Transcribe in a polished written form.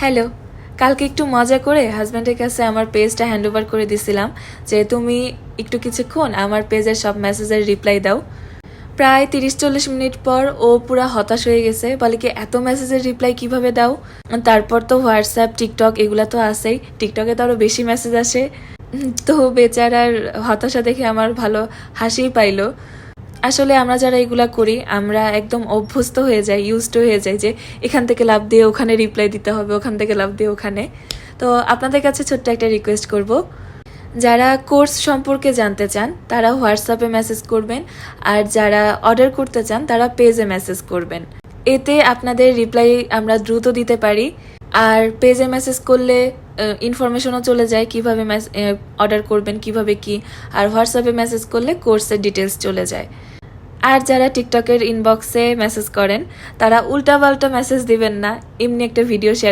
Hello, কালকে একটু মজা করে হাজব্যান্ডের কাছে আমার পেজটা হ্যান্ড ওভার করে দিছিলাম যে তুমি একটু কিছুক্ষণ আমার পেজের সব মেসেজের রিপ্লাই দাও। প্রায় 30-40 মিনিট পর ও পুরা হতাশ হয়ে গেছে, বলে কি এত মেসেজের রিপ্লাই কিভাবে দাও। তারপর তো হোয়াটসঅ্যাপ, টিকটক এগুলা তো আছেই, টিকটকে তো আরও বেশি মেসেজ আসে। তো বেচারার হতাশা দেখে আমার ভালো হাসিই পাইলো। আসলে আমরা যারা এগুলা করি আমরা একদম অভ্যস্ত হয়ে যাই, ইউজড হয়ে যাই যে এখান থেকে লাভ দিয়ে ওখানে রিপ্লাই দিতে হবে, ওখান থেকে লাভ দিয়ে ওখানে। তো আপনাদের কাছে ছোট্ট একটা রিকোয়েস্ট করব, যারা কোর্স সম্পর্কে জানতে চান তারা হোয়াটসঅ্যাপে মেসেজ করবেন, আর যারা অর্ডার করতে চান তারা পেজে মেসেজ করবেন। এতে আপনাদের রিপ্লাই আমরা দ্রুত দিতে পারি। আর পেজে মেসেজ করলে ইনফরমেশনও চলে যায় কিভাবে অর্ডার করবেন, কিভাবে কি। আর হোয়াটসঅ্যাপে মেসেজ করলে কোর্সের ডিটেলস চলে যায়। আর যারা টিকটকের ইনবক্সে মেসেজ করেন তারা উল্টাপাল্টা মেসেজ দিবেন না, এমনি একটা ভিডিও শেয়ার